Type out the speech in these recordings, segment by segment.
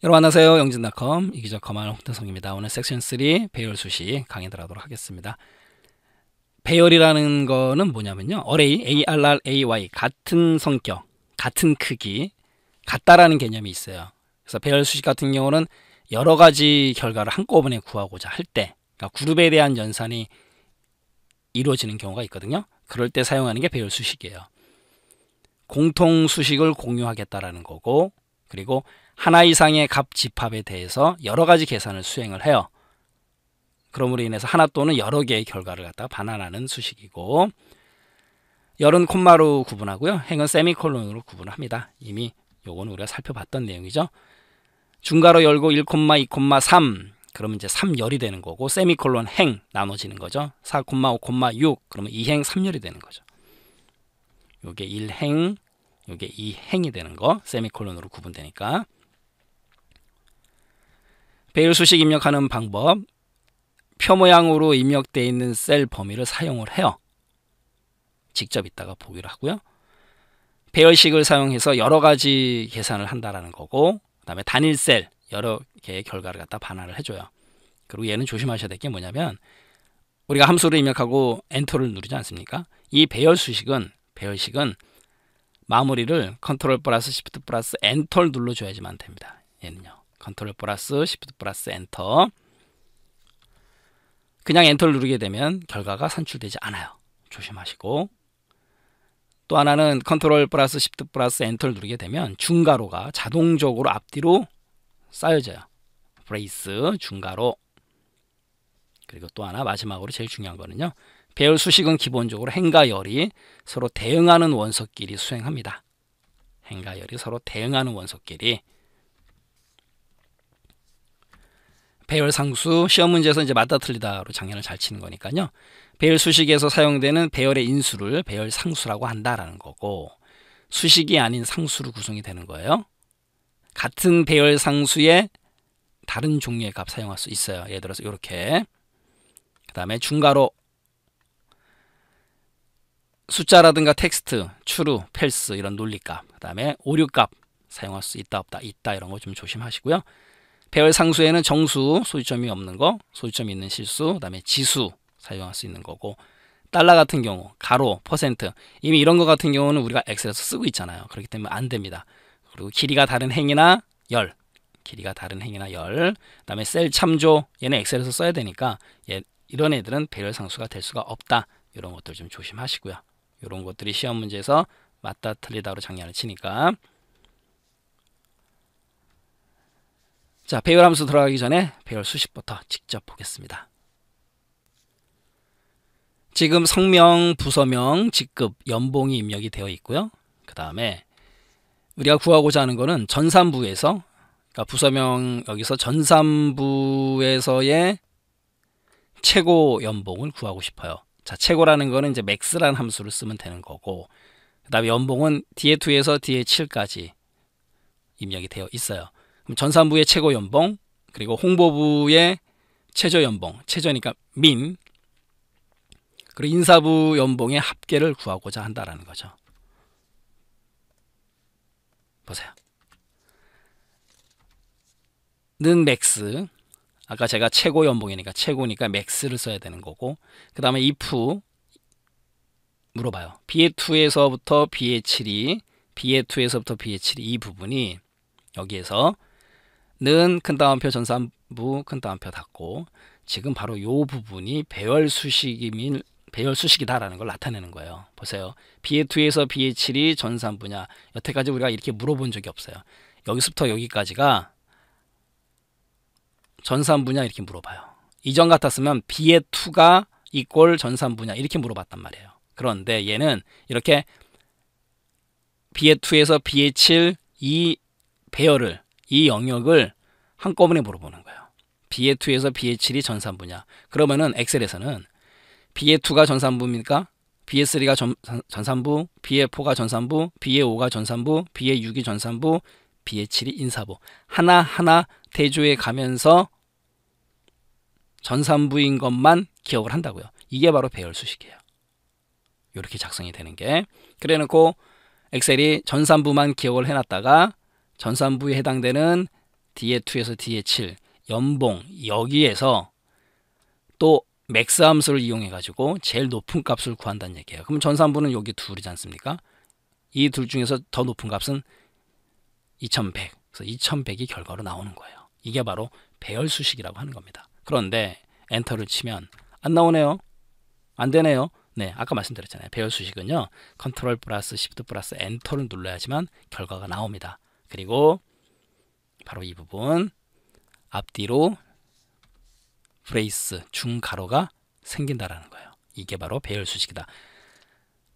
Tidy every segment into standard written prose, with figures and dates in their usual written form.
여러분 안녕하세요. 영진닷컴 이기적 커말 홍태성입니다. 오늘 섹션 3 배열 수식 강의 들어가도록 하겠습니다. 배열이라는 거는 뭐냐면요. array, A-R-R-A-Y 같은 성격, 같은 크기, 같다라는 개념이 있어요. 그래서 배열 수식 같은 경우는 여러 가지 결과를 한꺼번에 구하고자 할 때, 그러니까 그룹에 대한 연산이 이루어지는 경우가 있거든요. 그럴 때 사용하는 게 배열 수식이에요. 공통 수식을 공유하겠다라는 거고, 그리고 하나 이상의 값 집합에 대해서 여러 가지 계산을 수행을 해요. 그러므로 인해서 하나 또는 여러 개의 결과를 갖다가 반환하는 수식이고, 열은 콤마로 구분하고요. 행은 세미콜론으로 구분합니다. 이미 요거는 우리가 살펴봤던 내용이죠. 중괄호 열고 1, 2, 3 그러면 이제 3열이 되는 거고, 세미콜론 행 나눠지는 거죠. 4, 5, 6 그러면 2행 3열이 되는 거죠. 요게 1행, 요게 2행이 되는 거, 세미콜론으로 구분되니까. 배열 수식 입력하는 방법, 표 모양으로 입력되어 있는 셀 범위를 사용을 해요. 직접 이따가 보기로 하고요. 배열식을 사용해서 여러 가지 계산을 한다라는 거고, 그 다음에 단일 셀 여러 개의 결과를 갖다 반환을 해줘요. 그리고 얘는 조심하셔야 될 게 뭐냐면, 우리가 함수를 입력하고 엔터를 누르지 않습니까? 이 배열식은 마무리를 컨트롤 플러스 시프트 플러스 엔터를 눌러줘야지만 됩니다. 얘는요. 컨트롤 플러스 시프트 플러스 엔터. 그냥 엔터를 누르게 되면 결과가 산출되지 않아요. 조심하시고. 또 하나는 컨트롤 플러스 시프트 플러스 엔터를 누르게 되면 중괄호가 자동적으로 앞뒤로 쌓여져요. 브레이스 중괄호. 그리고 또 하나 마지막으로 제일 중요한 거는요. 배열 수식은 기본적으로 행과 열이 서로 대응하는 원소끼리 수행합니다. 행과 열이 서로 대응하는 원소끼리. 배열 상수, 시험 문제에서 이제 맞다 틀리다로 장난을 잘 치는 거니까요. 배열 수식에서 사용되는 배열의 인수를 배열 상수라고 한다라는 거고, 수식이 아닌 상수로 구성이 되는 거예요. 같은 배열 상수에 다른 종류의 값 사용할 수 있어요. 예를 들어서 이렇게. 그 다음에 중괄호, 숫자라든가 텍스트, true, false 이런 논리값, 그 다음에 오류값 사용할 수 있다 없다, 있다 이런 거 좀 조심하시고요. 배열 상수에는 정수, 소유점이 없는 거, 소유점이 있는 실수, 그 다음에 지수 사용할 수 있는 거고, 달러 같은 경우, 가로, 퍼센트 이미 이런 거 같은 경우는 우리가 엑셀에서 쓰고 있잖아요. 그렇기 때문에 안 됩니다. 그리고 길이가 다른 행이나 열, 길이가 다른 행이나 열, 그 다음에 셀 참조, 얘는 엑셀에서 써야 되니까 이런 애들은 배열 상수가 될 수가 없다. 이런 것들 좀 조심하시고요. 이런 것들이 시험 문제에서 맞다 틀리다로 장난을 치니까. 자, 배열 함수 들어가기 전에 배열 수식부터 직접 보겠습니다. 지금 성명, 부서명, 직급, 연봉이 입력이 되어 있고요. 그 다음에 우리가 구하고자 하는 거는 전산부에서, 그러니까 부서명 여기서 전산부에서의 최고 연봉을 구하고 싶어요. 자, 최고라는 거는 이제 max라는 함수를 쓰면 되는 거고, 그 다음에 연봉은 DA2에서 DA7까지 입력이 되어 있어요. 그럼 전산부의 최고 연봉, 그리고 홍보부의 최저 연봉, 최저니까 민, 그리고 인사부 연봉의 합계를 구하고자 한다라는 거죠. 보세요. 는 맥스, 아까 제가 최고 연봉이니까 최고니까 맥스를 써야 되는 거고, 그 다음에 if 물어봐요. BA2에서부터 BA7이, BA2에서부터 BA7이 이 부분이 여기에서 는 큰 따옴표 전산부 큰 따옴표 닫고, 지금 바로 이 부분이 배열 수식이다라는 걸 나타내는 거예요. 보세요. BA2에서 BA7이 전산부냐, 여태까지 우리가 이렇게 물어본 적이 없어요. 여기서부터 여기까지가 전산부냐 이렇게 물어봐요. 이전 같았으면 BA2가 이꼴 전산부냐 이렇게 물어봤단 말이에요. 그런데 얘는 이렇게 BA2에서 BA7 이 배열을, 이 영역을 한꺼번에 물어보는 거예요. BA2에서 BA7이 전산부냐. 그러면은 엑셀에서는 BA2가 전산부입니까? BA3가 전산부, BA4가 전산부, BA5가 전산부, BA6이 전산부, BA7이 인사부. 하나하나 대조해 가면서 전산부인 것만 기억을 한다고요. 이게 바로 배열 수식이에요. 이렇게 작성이 되는 게. 그래 놓고 엑셀이 전산부만 기억을 해놨다가 전산부에 해당되는 D의 2에서 D의 7, 연봉 여기에서 또 맥스 함수를 이용해 가지고 제일 높은 값을 구한다는 얘기예요. 그럼 전산부는 여기 둘이지 않습니까? 이 둘 중에서 더 높은 값은 2100. 그래서 2100이 결과로 나오는 거예요. 이게 바로 배열 수식이라고 하는 겁니다. 그런데 엔터를 치면 안 나오네요. 안 되네요. 네, 아까 말씀드렸잖아요. 배열 수식은요. 컨트롤 플러스 시프트 플러스 엔터를 눌러야지만 결과가 나옵니다. 그리고 바로 이 부분 앞뒤로 브레이스 중가로가 생긴다라는 거예요. 이게 바로 배열 수식이다.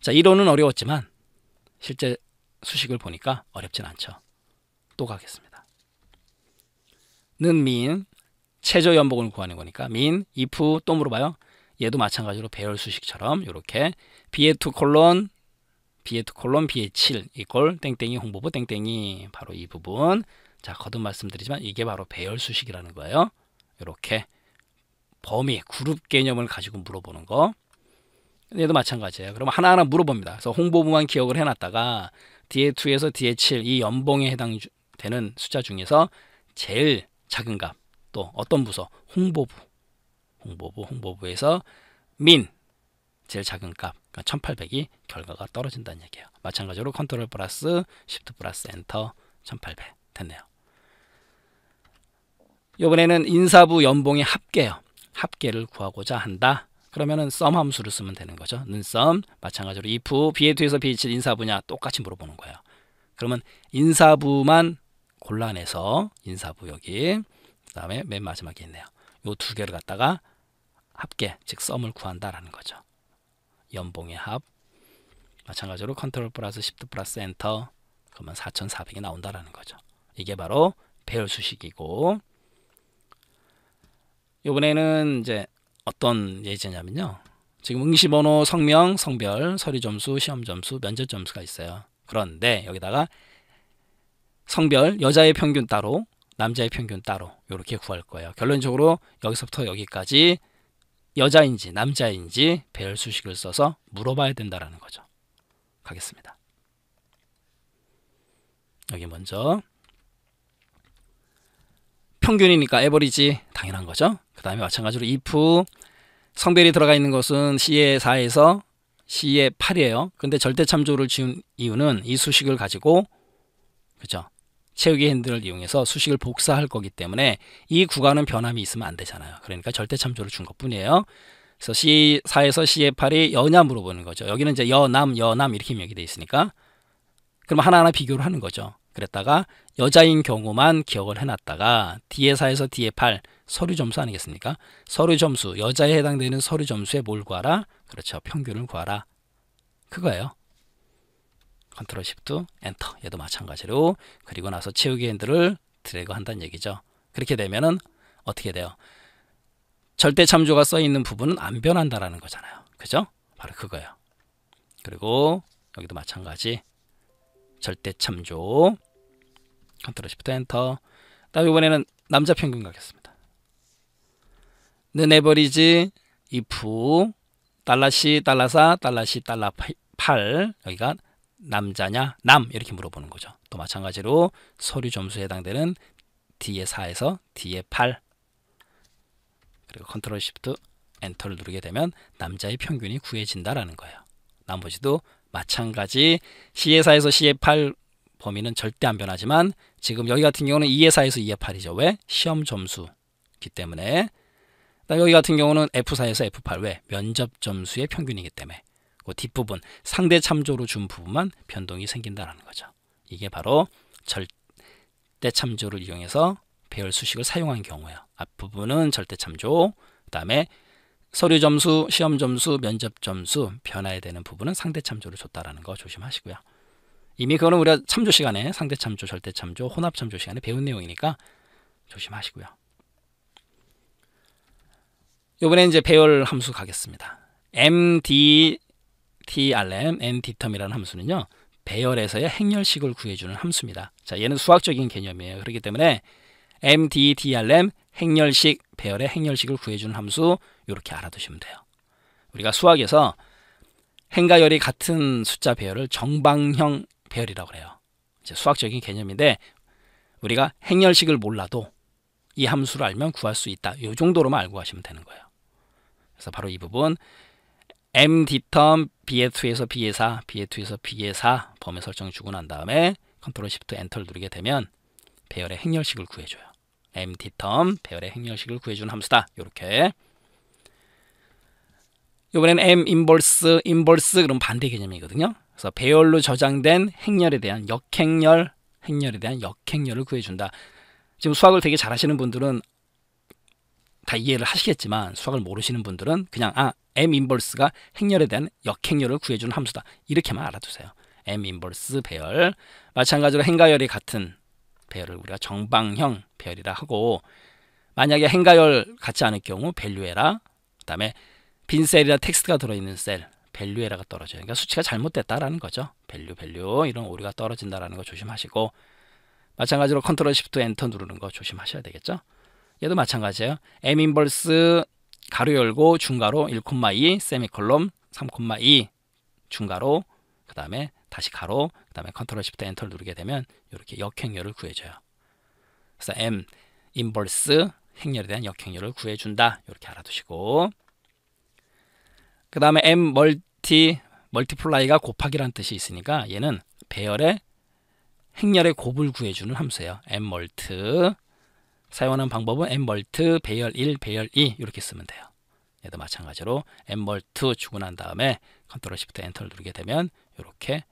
자, 이론은 어려웠지만 실제 수식을 보니까 어렵진 않죠. 또 가겠습니다. 는 민 최저 연봉을 구하는 거니까 민 if 또 물어봐요. 얘도 마찬가지로 배열 수식처럼 이렇게 B의 2 콜론 B의 2 콜론 B의 7 이꼴 땡땡이 홍보부 땡땡이 바로 이 부분. 자, 거듭 말씀드리지만 이게 바로 배열 수식이라는 거예요. 이렇게 범위, 그룹 개념을 가지고 물어보는 거. 얘도 마찬가지예요. 그럼 하나하나 물어봅니다. 그래서 홍보부만 기억을 해놨다가 D의 2에서 D의 7 이 연봉에 해당되는 숫자 중에서 제일 작은 값, 또 어떤 부서? 홍보부에서 민 제일 작은 값, 그러니까 1800이 결과가 떨어진다는 얘기예요. 마찬가지로 컨트롤 플러스 시프트 플러스 엔터 1800 됐네요. 이번에는 인사부 연봉의 합계요. 합계를 구하고자 한다. 그러면은 썸 함수를 쓰면 되는 거죠. 는썸 마찬가지로 if B의 2에서 B의 7 인사부냐 똑같이 물어보는 거예요. 그러면 인사부만 골라내서 인사부 여기 그 다음에 맨 마지막에 있네요. 요 두 개를 갖다가 합계 즉 썸을 구한다라는 거죠. 연봉의 합 마찬가지로 컨트롤 플러스 시프트 플러스 엔터 그러면 4400이 나온다라는 거죠. 이게 바로 배열 수식이고 이번에는 이제 어떤 예제냐면요. 지금 응시번호, 성명, 성별, 서류 점수, 시험 점수, 면접 점수가 있어요. 그런데 여기다가 성별, 여자의 평균 따로, 남자의 평균 따로 이렇게 구할 거예요. 결론적으로 여기서부터 여기까지 여자인지 남자인지 배열 수식을 써서 물어봐야 된다라는 거죠. 가겠습니다. 여기 먼저 평균이니까 에버리지 당연한 거죠. 그 다음에 마찬가지로 if 성별이 들어가 있는 것은 C의 4에서 C의 8이에요. 근데 절대 참조를 지운 이유는 이 수식을 가지고 그죠? 채우기 핸들을 이용해서 수식을 복사할 거기 때문에 이 구간은 변함이 있으면 안 되잖아요. 그러니까 절대 참조를 준 것뿐이에요. 그래서 C4에서 C의 8이 여냐 물어보는 거죠. 여기는 이제 여남 이렇게 명기 되어 있으니까 그럼 하나하나 비교를 하는 거죠. 그랬다가 여자인 경우만 기억을 해놨다가 D의 4에서 D의 8 서류 점수 아니겠습니까? 서류 점수 여자에 해당되는 서류 점수에 뭘 구하라? 그렇죠. 평균을 구하라. 그거예요. 컨트롤 시프트 엔터 얘도 마찬가지로 그리고 나서 채우기 핸들을 드래그 한다는 얘기죠. 그렇게 되면은 어떻게 돼요? 절대 참조가 써 있는 부분은 안 변한다라는 거잖아요. 그죠? 바로 그거예요. 그리고 여기도 마찬가지 절대 참조 컨트롤 시프트 엔터 다음 이번에는 남자 평균 가겠습니다. 는 에버리지 if $C $4 $C $8 여기가 남자냐 남 이렇게 물어보는 거죠. 또 마찬가지로 서류 점수에 해당되는 D의 4에서 D의 8 그리고 컨트롤 시프트 엔터를 누르게 되면 남자의 평균이 구해진다라는 거예요. 나머지도 마찬가지 C의 4에서 C의 8 범위는 절대 안 변하지만 지금 여기 같은 경우는 2의 4에서 2의 8이죠. 왜? 시험 점수이기 때문에 여기 같은 경우는 F4에서 F8 왜? 면접 점수의 평균이기 때문에 그 뒷부분 상대 참조로 준 부분만 변동이 생긴다는 거죠. 이게 바로 절대 참조를 이용해서 배열 수식을 사용한 경우예요. 앞부분은 절대 참조 그 다음에 서류 점수, 시험 점수, 면접 점수 변화해야 되는 부분은 상대 참조를 줬다라는 거 조심하시고요. 이미 그거는 우리가 참조 시간에 상대 참조, 절대 참조, 혼합 참조 시간에 배운 내용이니까 조심하시고요. 이번에 이제 배열 함수 가겠습니다. mdtrm 함수는요. 배열에서의 행렬식을 구해주는 함수입니다. 자, 얘는 수학적인 개념이에요. 그렇기 때문에 mdtrm 행렬식, 배열의 행렬식을 구해주는 함수 이렇게 알아두시면 돼요. 우리가 수학에서 행과 열이 같은 숫자 배열을 정방형 배열이라고 해요. 이제 수학적인 개념인데 우리가 행렬식을 몰라도 이 함수를 알면 구할 수 있다. 이 정도로만 알고 가시면 되는 거예요. 그래서 바로 이 부분 m dterm b의 2에서 b의 4, b의 2에서 b의 4 범위 설정 주고 난 다음에 컨트롤 시프트 엔터를 누르게 되면 배열의 행렬식을 구해줘요. m dterm 배열의 행렬식을 구해주는 함수다. 이렇게. 이번엔 m 인버스 그럼 반대 개념이거든요. 그래서 배열로 저장된 행렬에 대한 행렬에 대한 역행렬을 구해준다. 지금 수학을 되게 잘하시는 분들은 다 이해를 하시겠지만 수학을 모르시는 분들은 그냥 m 인버스가 행렬에 대한 역행렬을 구해주는 함수다. 이렇게만 알아두세요. m 인버스 배열. 마찬가지로 행가열이 같은 배열을 우리가 정방형 배열이라 하고, 만약에 행가열 같지 않을 경우 밸류에라, 그 다음에 빈 셀이나 텍스트가 들어있는 셀 밸류에라가 떨어져요. 그러니까 수치가 잘못됐다라는 거죠. 밸류 이런 오류가 떨어진다라는 거 조심하시고, 마찬가지로 컨트롤 시프트 엔터 누르는 거 조심하셔야 되겠죠. 얘도 마찬가지예요. m 인버스 가로 열고 중가로 1,2 세미콜론 3,2 중가로, 그 다음에 다시 가로, 그 다음에 컨트롤 시프트 엔터를 누르게 되면 이렇게 역행렬을 구해줘요. 그래서 m 인버스 행렬에 대한 역행렬을 구해준다. 이렇게 알아두시고, 그 다음에 m 멀티플라이가 곱하기란 뜻이 있으니까 얘는 배열의 행렬의 곱을 구해주는 함수예요. m 멀트. 사용하는 방법은 m 멀트 배열 1 배열 2 이렇게 쓰면 돼요. 얘도 마찬가지로 m 멀트 주고 난 다음에 컨트롤 시프트 엔터를 누르게 되면 이렇게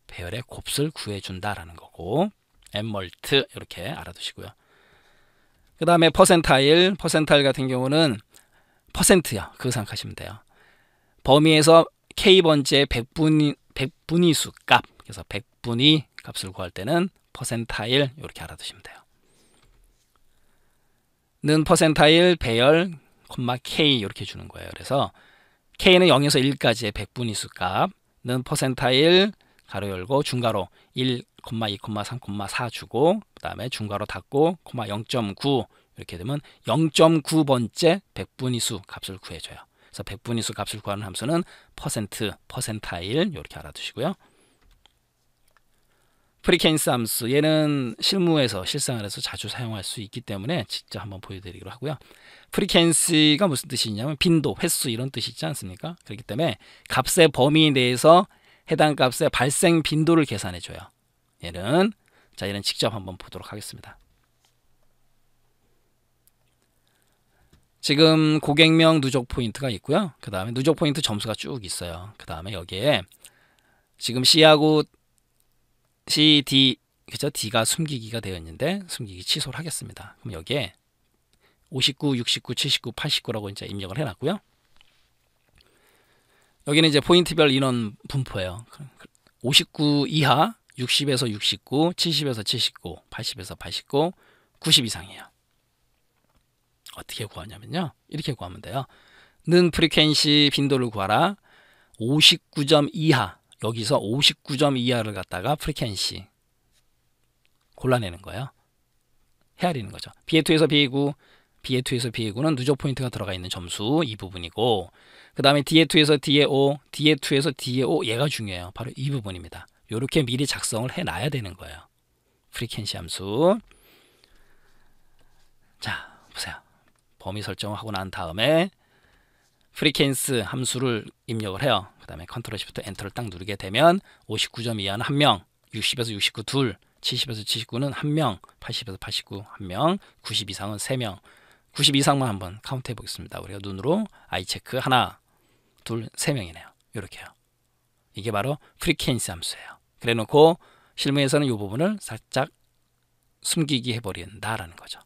배열의 곱을 구해준다라는 거고, m 멀트 이렇게 알아두시고요. 그 다음에 퍼센타일 같은 경우는 퍼센트요. 그거 생각하시면 돼요. 범위에서 k번째의 백분위수 값, 그래서 백분위 값을 구할 때는 퍼센타일 이렇게 알아두시면 돼요. 는 퍼센타일 배열 K 이렇게 주는 거예요. 그래서 K는 0에서 1까지의 백분위수 값, 는 퍼센타일 가로 열고 중가로 1, 2, 3, 4 주고, 그 다음에 중가로 닫고 0.9 이렇게 되면 0.9번째 백분위수 값을 구해줘요. 그래서 백분위수 값을 구하는 함수는 퍼센타일 이렇게 알아두시고요. 프리케인스 함수, 얘는 실무에서 실생활에서 자주 사용할 수 있기 때문에 직접 한번 보여드리기로 하고요. 프리케인시가 무슨 뜻이냐면 빈도, 횟수 이런 뜻이 있지 않습니까? 그렇기 때문에 값의 범위 내에서 해당 값의 발생 빈도를 계산해 줘요. 얘는 직접 한번 보도록 하겠습니다. 지금 고객명 누적 포인트가 있고요. 그 다음에 누적 포인트 점수가 쭉 있어요. 그 다음에 여기에 지금 C하고 C, D, 그죠? D가 숨기기가 되어 있는데 숨기기 취소를 하겠습니다. 그럼 여기에 59, 69, 79, 89라고 이제 입력을 해놨고요. 여기는 이제 포인트별 인원 분포예요. 59 이하, 60에서 69, 70에서 79, 80에서 89, 90 이상이에요. 어떻게 구하냐면요. 이렇게 구하면 돼요. 는 프리퀀시 빈도를 구하라. 59점 이하, 여기서 59점 이하를 갖다가 프리퀀시 골라내는 거예요. 헤아리는 거죠. BA2에서 BA9, BA2에서 BA9는 누적 포인트가 들어가 있는 점수 이 부분이고, 그 다음에 DA2에서 DA5, DA2에서 DA5 얘가 중요해요. 바로 이 부분입니다. 이렇게 미리 작성을 해놔야 되는 거예요. 프리퀀시 함수. 자, 보세요. 범위 설정을 하고 난 다음에 프리퀀스 함수를 입력을 해요. 그 다음에 컨트롤 시프트 엔터를 딱 누르게 되면 59점 이하는 1명, 60에서 69 둘, 70에서 79는 1명, 80에서 89 1명, 90 이상은 3명. 90 이상만 한번 카운트 해 보겠습니다. 우리가 눈으로 아이 체크 하나, 둘, 3명이네요. 이렇게요. 이게 바로 프리퀀시 함수예요. 그래 놓고 실무에서는 이 부분을 살짝 숨기기 해버린다라는 거죠.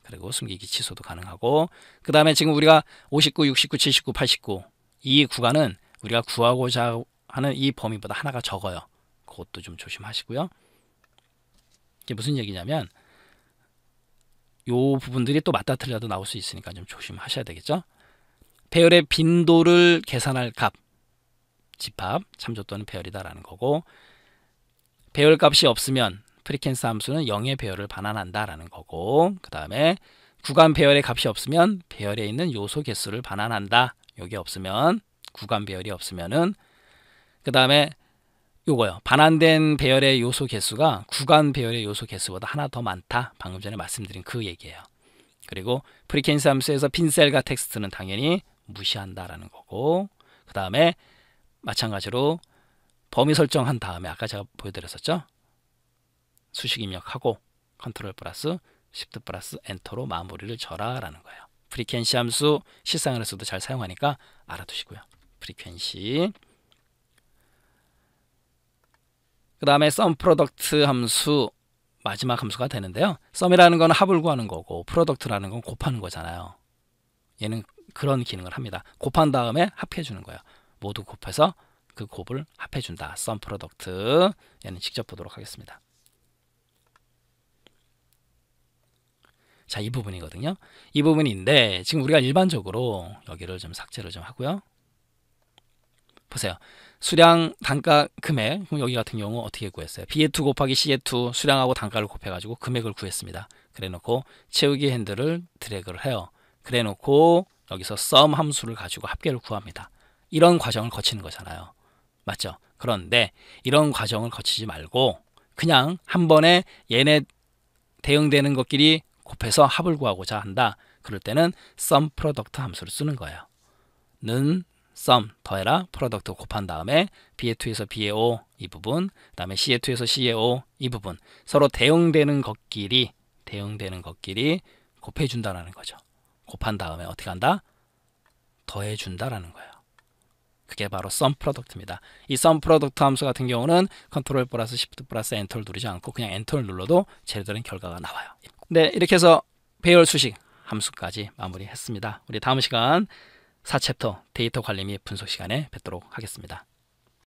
그리고 숨기기 취소도 가능하고, 그 다음에 지금 우리가 59, 69, 79, 89 이 구간은 우리가 구하고자 하는 이 범위보다 하나가 적어요. 그것도 좀 조심하시고요. 이게 무슨 얘기냐면 요 부분들이 또 맞다 틀려도 나올 수 있으니까 좀 조심하셔야 되겠죠. 배열의 빈도를 계산할 값, 집합, 참조 또는 배열이다라는 거고, 배열 값이 없으면 프리퀀스 함수는 0의 배열을 반환한다라는 거고, 그 다음에 구간 배열의 값이 없으면 배열에 있는 요소 개수를 반환한다. 여기 없으면, 구간 배열이 없으면은, 그 다음에 요거요. 반환된 배열의 요소 개수가 구간 배열의 요소 개수보다 하나 더 많다. 방금 전에 말씀드린 그 얘기예요. 그리고 프리퀀시 함수에서 빈셀과 텍스트는 당연히 무시한다라는 거고, 그 다음에 마찬가지로 범위 설정한 다음에 아까 제가 보여드렸었죠. 수식 입력하고 컨트롤 플러스 시프트 플러스 엔터로 마무리를 져라라는 거예요. 프리퀀시 함수 실생활에서도 잘 사용하니까 알아두시고요. 프리퀀시. 그 다음에 sum product 함수 마지막 함수가 되는데요. sum이라는 건 합을 구하는 거고 product라는 건 곱하는 거잖아요. 얘는 그런 기능을 합니다. 곱한 다음에 합해 주는 거예요. 모두 곱해서 그 곱을 합해 준다. sum product. 얘는 직접 보도록 하겠습니다. 자, 이 부분이거든요. 이 부분인데 지금 우리가 일반적으로 여기를 좀 삭제를 좀 하고요. 보세요. 수량, 단가, 금액. 그럼 여기 같은 경우 어떻게 구했어요? B의2 곱하기 C의2 수량하고 단가를 곱해가지고 금액을 구했습니다. 그래놓고 채우기 핸들을 드래그를 해요. 그래놓고 여기서 sum 함수를 가지고 합계를 구합니다. 이런 과정을 거치는 거잖아요. 맞죠? 그런데 이런 과정을 거치지 말고 그냥 한 번에 얘네 대응되는 것끼리 곱해서 합을 구하고자 한다. 그럴 때는 sum product 함수를 쓰는 거예요. 는 sum 더해라 product 곱한 다음에 B의 2에서 B의 5 이 부분, 그 다음에 C의 2에서 C의 5 이 부분 서로 대응되는 것끼리 곱해준다라는 거죠. 곱한 다음에 어떻게 한다? 더해준다라는 거예요. 그게 바로 sum product입니다. 이 sum product 함수 같은 경우는 컨트롤 플러스 시프트 플러스 엔터를 누르지 않고 그냥 엔터를 눌러도 제대로 된 결과가 나와요. 네, 이렇게 해서 배열 수식 함수까지 마무리했습니다. 우리 다음 시간 4챕터 데이터 관리 및 분석 시간에 뵙도록 하겠습니다.